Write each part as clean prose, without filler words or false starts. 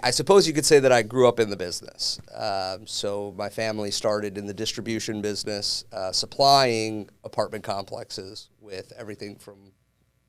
I suppose you could say that I grew up in the business. So my family started in the distribution business, supplying apartment complexes with everything from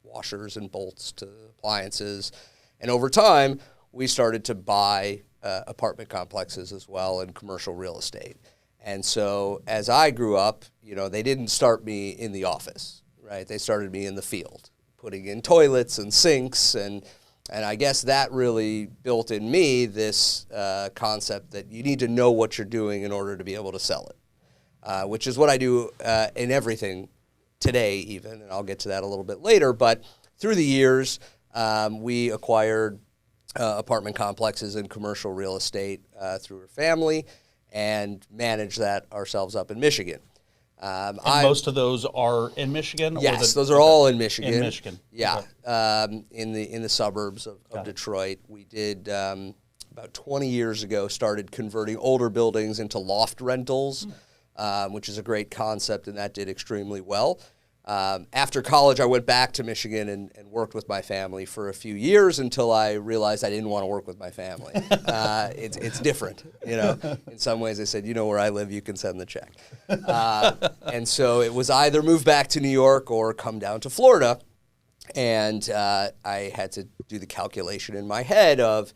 washers and bolts to appliances. And over time, we started to buy apartment complexes as well and commercial real estate. And so as I grew up, they didn't start me in the office, right? They started me in the field, putting in toilets and sinks, and I guess that really built in me this concept that you need to know what you're doing in order to be able to sell it, which is what I do in everything today even, and I'll get to that a little bit later. But through the years, we acquired apartment complexes and commercial real estate through our family and managed that ourselves up in Michigan. And most of those are in Michigan? Yes, those are all in Michigan. In Michigan. Yeah, in the suburbs of Detroit. We did, about 20 years ago, started converting older buildings into loft rentals, which is a great concept, and that did extremely well. After college, I went back to Michigan and worked with my family for a few years until I realized I didn't want to work with my family. It's different, In some ways, they said, where I live, you can send the check. And so it was either move back to New York or come down to Florida. And I had to do the calculation in my head of,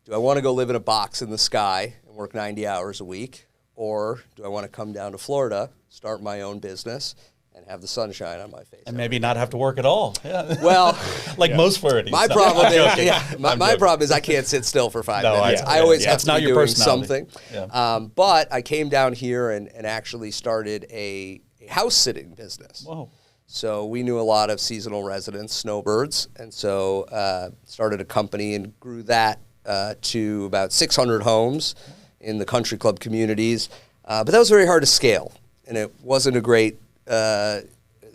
do I want to go live in a box in the sky and work 90 hours a week? Or do I want to come down to Florida, start my own business, and have the sunshine on my face. And maybe not have to work at all. Yeah. Well, most Floridians. My problem is, my problem is I can't sit still for 5 minutes. I always have to be doing something. Yeah. But I came down here and actually started a house sitting business. Whoa. So we knew a lot of seasonal residents, snowbirds, and so started a company and grew that to about 600 homes in the country club communities. But that was very hard to scale, and it wasn't a great there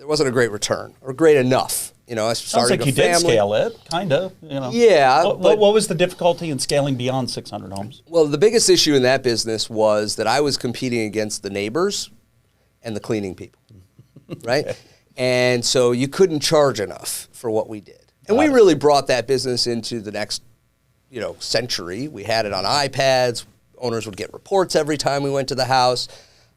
wasn't a great return or great enough. I started Sounds like you did scale it, kind of. Yeah. What was the difficulty in scaling beyond 600 homes? Well, the biggest issue in that business was that I was competing against the neighbors and the cleaning people, right? Okay. And so you couldn't charge enough for what we did. And we really brought that business into the next, century. We had it on iPads. Owners would get reports every time we went to the house.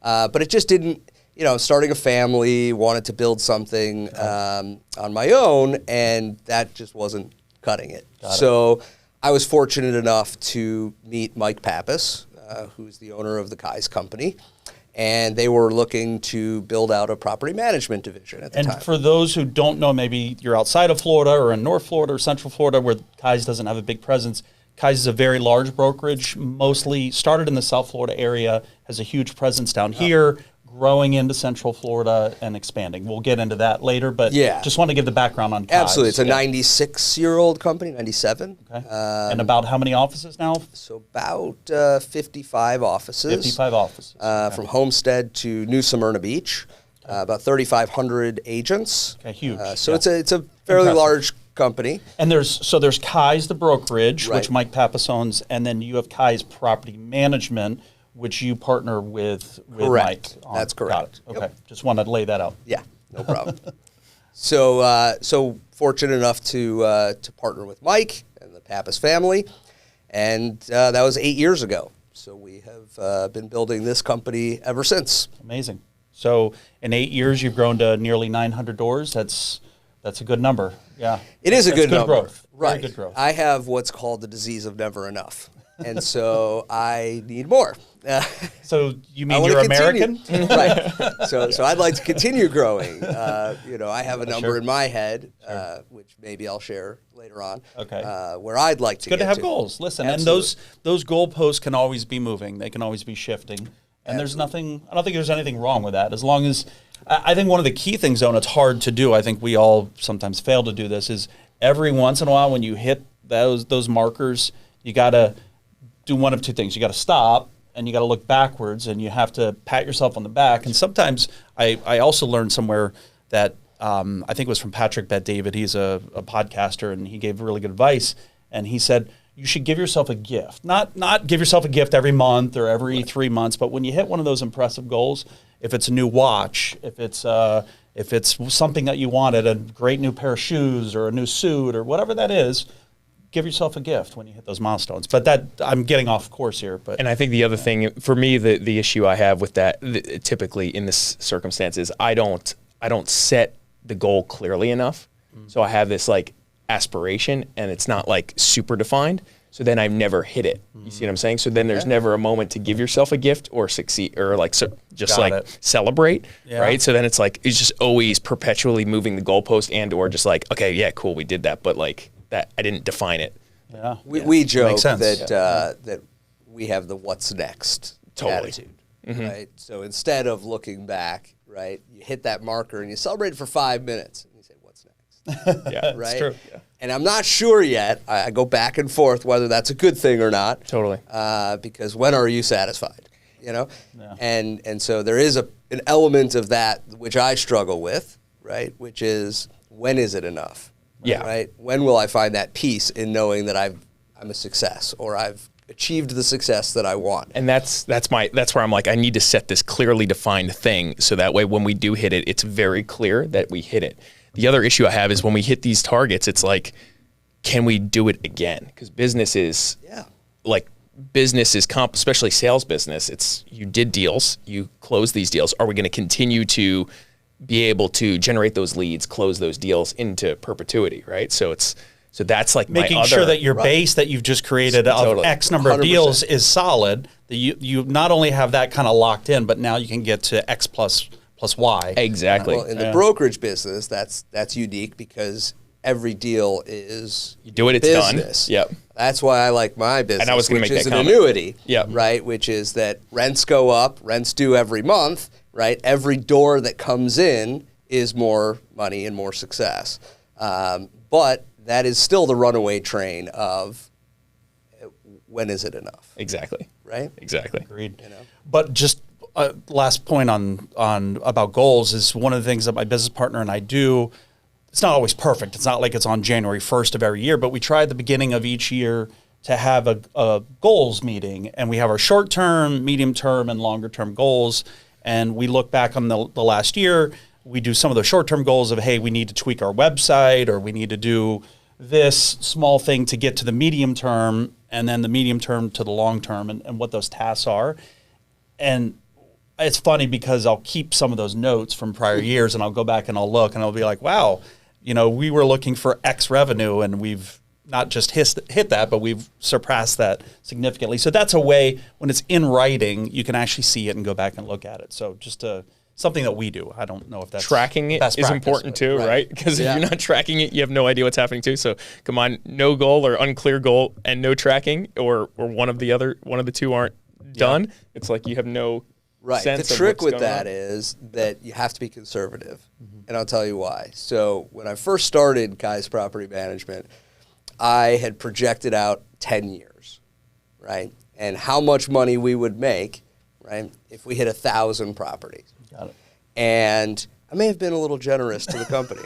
But it just didn't, starting a family, wanted to build something on my own, and that just wasn't cutting it. So I was fortunate enough to meet Mike Pappas, who's the owner of the Kai's company, and they were looking to build out a property management division at the time. And for those who don't know, maybe you're outside of Florida or in North Florida or Central Florida where Kai's doesn't have a big presence. Kai's is a very large brokerage, mostly started in the South Florida area, has a huge presence down here, growing into Central Florida and expanding. We'll get into that later, but just want to give the background on Kai's. Absolutely. It's a 96-year-old company, 97. Okay. And about how many offices now? So about 55 offices. 55 offices. From Homestead to New Smyrna Beach. About 3,500 agents. Okay, huge. So it's a fairly large company. And there's Kai's, the brokerage, which Mike Pappas owns, and then you have Kai's Property Management, which you partner with Mike on. That's correct. Got it. Okay. Just wanted to lay that out. Yeah, no problem. So fortunate enough to partner with Mike and the Pappas family, and that was 8 years ago. So we have been building this company ever since. Amazing. So in 8 years, you've grown to nearly 900 doors. That's a good number. Yeah. It is a good number. Growth. Right. Very good growth. I have what's called the disease of never enough. And so I need more. So you mean you're American? Right. So I'd like to continue growing. I have a number in my head, which maybe I'll share later on. Okay. Where I'd like to get to. Good to have to. goals. Listen, Absolutely. And those goalposts can always be moving. They can always be shifting. And there's nothing. I don't think there's anything wrong with that. As long as I think one of the key things, though, and it's hard to do. I think we all sometimes fail to do this. Is every once in a while when you hit those markers, you got to do one of two things. You got to stop and you got to look backwards, and you have to pat yourself on the back. And sometimes I also learned somewhere that I think it was from Patrick Bet-David. He's a podcaster, and he gave really good advice. And he said you should give yourself a gift, not give yourself a gift every month or every 3 months, but when you hit one of those impressive goals, if it's a new watch, if it's something that you wanted, a great new pair of shoes or a new suit or whatever that is, give yourself a gift when you hit those milestones. But that, I'm getting off course here. But and I think the other thing for me, the issue I have with that, typically in this circumstance, is I don't set the goal clearly enough. So I have this like aspiration, and it's not like super defined. So then I've never hit it. You see what I'm saying? So then there's never a moment to give yourself a gift or succeed or like just celebrate, right? So then it's like it's just always perpetually moving the goalpost and or just like, okay, yeah, cool, we did that, but like that I didn't define it. Yeah, we joke that we have the what's next attitude, right? So instead of looking back, right, you hit that marker and you celebrate it for 5 minutes and you say, what's next? Yeah, right. That's true. Yeah. And I'm not sure yet. I go back and forth whether that's a good thing or not. Totally. Because when are you satisfied? You know? Yeah. And so there is an element of that which I struggle with, right? Which is, when is it enough? Yeah. Right? When will I find that peace in knowing that I'm a success or I've achieved the success that I want? And that's where I'm like, I need to set this clearly defined thing so that way when we do hit it, it's very clear that we hit it. The other issue I have is when we hit these targets, it's like, can we do it again? Because business is especially sales business. It's you did deals, you close these deals. Are we going to continue to be able to generate those leads, close those deals into perpetuity, right? So that's like making sure that your base that you've just created of X number of 100%. Deals is solid. That you not only have that kind of locked in, but now you can get to X plus Y. Exactly. Well, in the brokerage business, that's unique because every deal is you do it, it's business. Done. Yep. That's why I like my business, and I was which make is that an comment. Annuity, yep. right? Which is that rents go up, rents due every month, right? Every door that comes in is more money and more success. But that is still the runaway train of when is it enough? Exactly. Right? Exactly. Agreed. You know? But just last point on about goals is one of the things that my business partner and I do. It's not always perfect. It's not like it's on January 1st of every year, but we try at the beginning of each year to have a goals meeting, and we have our short-term, medium-term, and longer-term goals, and we look back on the last year. We do some of the short-term goals of, hey, we need to tweak our website, or we need to do this small thing to get to the medium term, and then the medium term to the long term, and what those tasks are. And it's funny because I'll keep some of those notes from prior years, and I'll go back and I'll look, and I'll be like, wow, we were looking for X revenue, and we've not just hit that, but we've surpassed that significantly. So that's a way, when it's in writing, you can actually see it and go back and look at it. So just something that we do. I don't know if that's tracking it is important too, right? Because if you're not tracking it, you have no idea what's happening too. So come on, no goal or unclear goal and no tracking, or one of the two aren't done. It's like you have no sense. The trick with that is that you have to be conservative, and I'll tell you why. So when I first started Kai's Property Management, I had projected out 10 years, right? And how much money we would make, right, if we hit 1,000 properties. Got it. And I may have been a little generous to the company.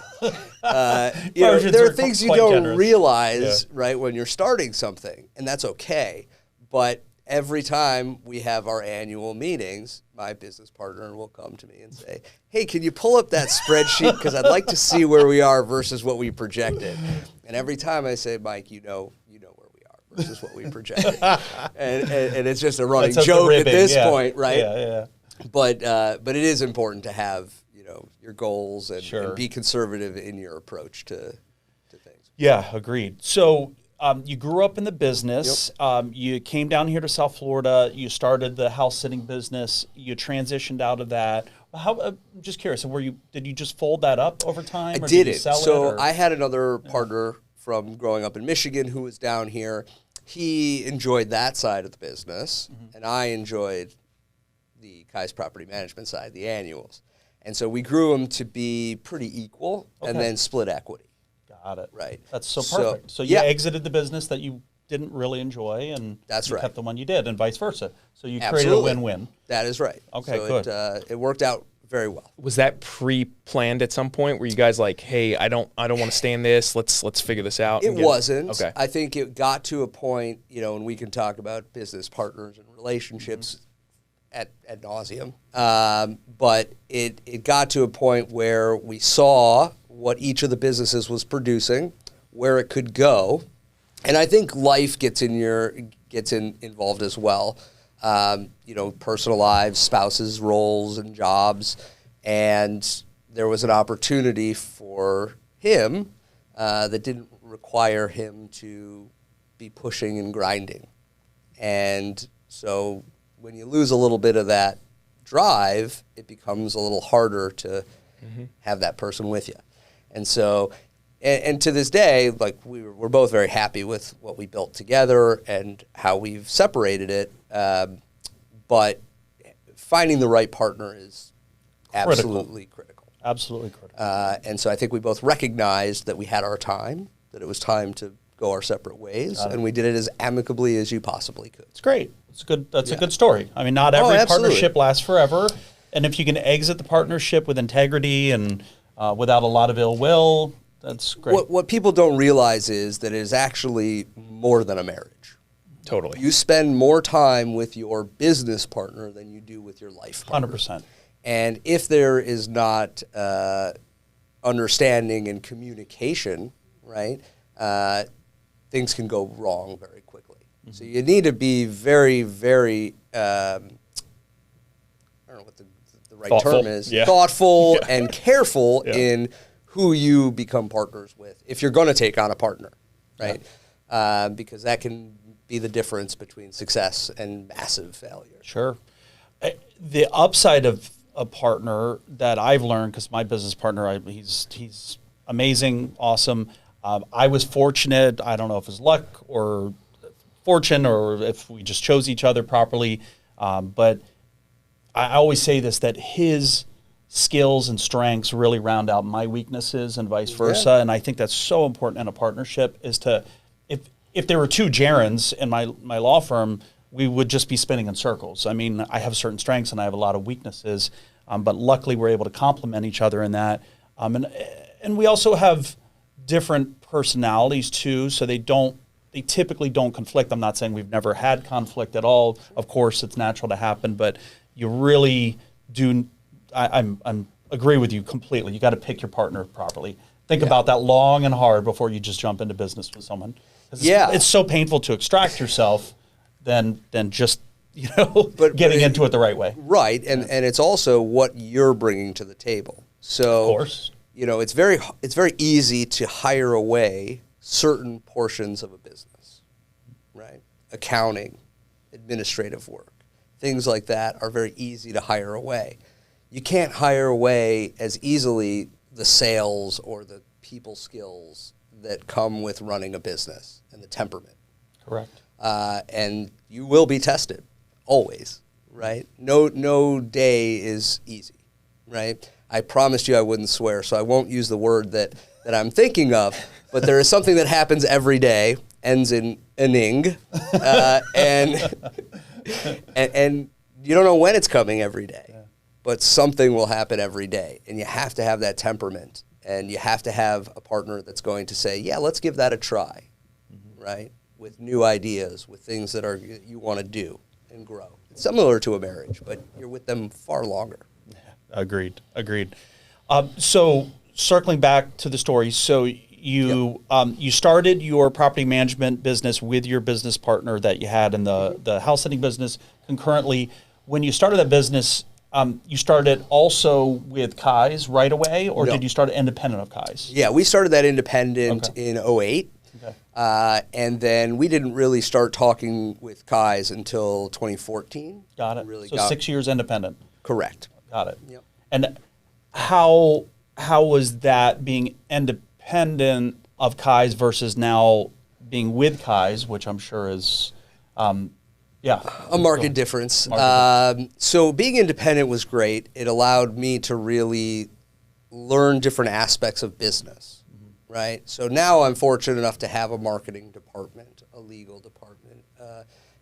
There are things you don't realize, right, when you're starting something, and that's okay. But every time we have our annual meetings, my business partner will come to me and say, hey, can you pull up that spreadsheet? Because I'd like to see where we are versus what we projected. And every time I say, Mike, you know where we are versus what we projected. and it's just a running joke at this point, right? Yeah. But it is important to have your goals and be conservative in your approach to things. Yeah, agreed. So you grew up in the business. Yep. You came down here to South Florida. You started the house sitting business. You transitioned out of that. I'm just curious. Did you just fold that up over time? I did it. So I had another partner from growing up in Michigan who was down here. He enjoyed that side of the business, and I enjoyed the Kai's Property Management side, the annuals. And so we grew them to be pretty equal and then split equity. Got it. Right. That's so perfect. So you exited the business that you didn't really enjoy, and you kept the one you did, and vice versa. So you created a win-win. That is right. Okay, so good. It worked out very well. Was that pre-planned at some point? Were you guys like, hey, I don't want to stay in this. Let's figure this out? It wasn't. Okay. I think it got to a point, and we can talk about business partners and relationships ad nauseum. But it got to a point where we saw what each of the businesses was producing, where it could go, And I think life gets involved as well. Personal lives, spouses, roles, and jobs. And there was an opportunity for him that didn't require him to be pushing and grinding. And so when you lose a little bit of that drive, it becomes a little harder to have that person with you. And so, and to this day, like we're both very happy with what we built together and how we've separated it. But finding the right partner is absolutely critical. Absolutely critical. And so I think we both recognized that we had our time, that it was time to go our separate ways, and we did it as amicably as you possibly could. It's great. It's good. That's a good story. I mean, not every partnership lasts forever, and if you can exit the partnership with integrity and without a lot of ill will, that's great. What people don't realize is that it is actually more than a marriage. Totally. You spend more time with your business partner than you do with your life partner. 100%. And if there is not understanding and communication, right, things can go wrong very quickly. So you need to be very, very, I don't know what the right thoughtful. term is, Yeah. thoughtful and careful Yeah. in who you become partners with if you're going to take on a partner, right? Because that can be the difference between success and massive failure. Sure. The upside of a partner that I've learned, because my business partner, he's amazing, awesome. I was fortunate. I don't know if it's luck or fortune or if we just chose each other properly. But I always say this, that his skills and strengths really round out my weaknesses and vice versa. And I think that's so important in a partnership is to, if there were two Jarens in my law firm, we would just be spinning in circles. I mean, I have certain strengths and I have a lot of weaknesses, but luckily we're able to complement each other in that. And we also have different personalities too, so they typically don't conflict. I'm not saying we've never had conflict at all. Of course, it's natural to happen, but you really do. I'm agree with you completely. You got to pick your partner properly. Think about that long and hard before you just jump into business with someone. It's so painful to extract yourself than just getting into it the right way. Right, and it's also what you're bringing to the table. So, of course, it's very easy to hire away certain portions of a business, right? Accounting, administrative work, things like that are very easy to hire away. You can't hire away as easily the sales or the people skills that come with running a business and the temperament. Correct. And you will be tested, always, right? No day is easy, right? I promised you I wouldn't swear, so I won't use the word that I'm thinking of, but there is something that happens every day, ends in an ing, and you don't know when it's coming every day, but something will happen every day, and you have to have that temperament, and you have to have a partner that's going to say, yeah, let's give that a try, right? With new ideas, with things that you want to do and grow. It's similar to a marriage, but you're with them far longer. Agreed. So circling back to the story, so you started your property management business with your business partner that you had in the house sitting business concurrently. When you started that business, you started also with Kai's right away, or did you start independent of Kai's? Yeah, we started that independent in 2008. Okay. And then we didn't really start talking with Kai's until 2014. Got it. So 6 years independent. Correct. Got it. Yep. And how was that being independent of Kai's versus now being with Kai's, which I'm sure is, a market difference. So being independent was great. It allowed me to really learn different aspects of business, right? So now I'm fortunate enough to have a marketing department, a legal department,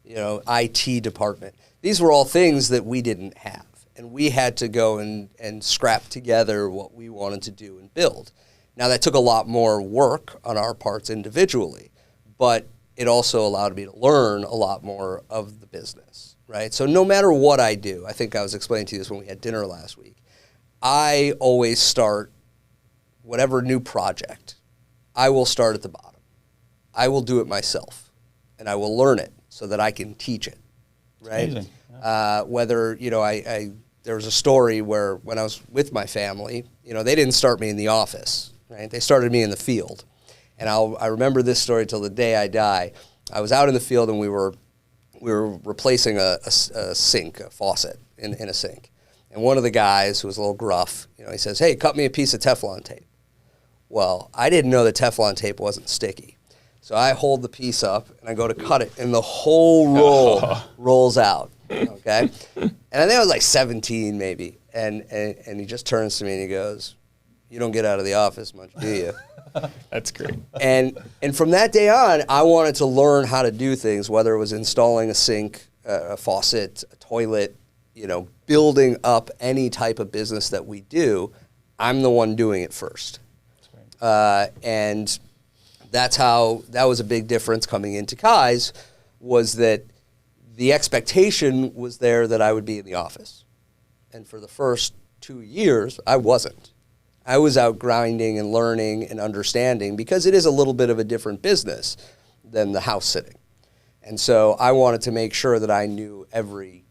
IT department. These were all things that we didn't have. And we had to go and scrap together what we wanted to do and build. Now, that took a lot more work on our parts individually, but it also allowed me to learn a lot more of the business, right? So no matter what I do, I think I was explaining to you this when we had dinner last week, I always start whatever new project, I will start at the bottom. I will do it myself, and I will learn it so that I can teach it, right? Amazing. Yeah. Whether, there was a story where when I was with my family, they didn't start me in the office, right? They started me in the field. And I remember this story till the day I die. I was out in the field, and we were replacing a sink, a faucet in a sink. And one of the guys, who was a little gruff, he says, "Hey, cut me a piece of Teflon tape." Well, I didn't know that Teflon tape wasn't sticky. So I hold the piece up, and I go to cut it, and the whole roll rolls out, okay? And I think I was like 17 maybe. And he just turns to me, and he goes, "You don't get out of the office much, do you?" That's great. And from that day on, I wanted to learn how to do things, whether it was installing a sink, a faucet, a toilet, building up any type of business that we do. I'm the one doing it first. And that was a big difference coming into Kai's, was that the expectation was there that I would be in the office. And for the first 2 years, I wasn't. I was out grinding and learning and understanding, because it is a little bit of a different business than the house sitting. And so I wanted to make sure that I knew every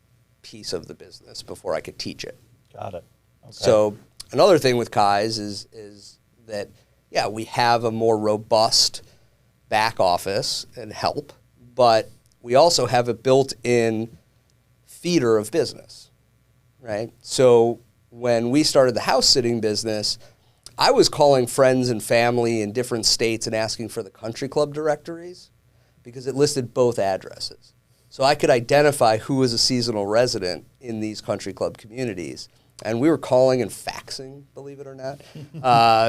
piece of the business before I could teach it. Got it. Okay. So another thing with Kai's is that, yeah, we have a more robust back office and help, but we also have a built-in feeder of business, right? So when we started the house sitting business, I was calling friends and family in different states and asking for the country club directories, because it listed both addresses. So I could identify who was a seasonal resident in these country club communities. And we were calling and faxing, believe it or not.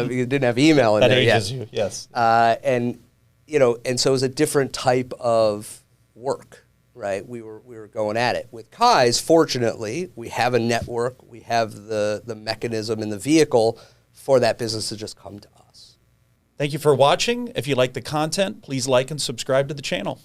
We didn't have email in That there yet. ages you, yes. And so it was a different type of work, right? We were going at it. With Kai's, fortunately, we have a network. We have the mechanism and the vehicle for that business to just come to us. Thank you for watching. If you like the content, please like and subscribe to the channel.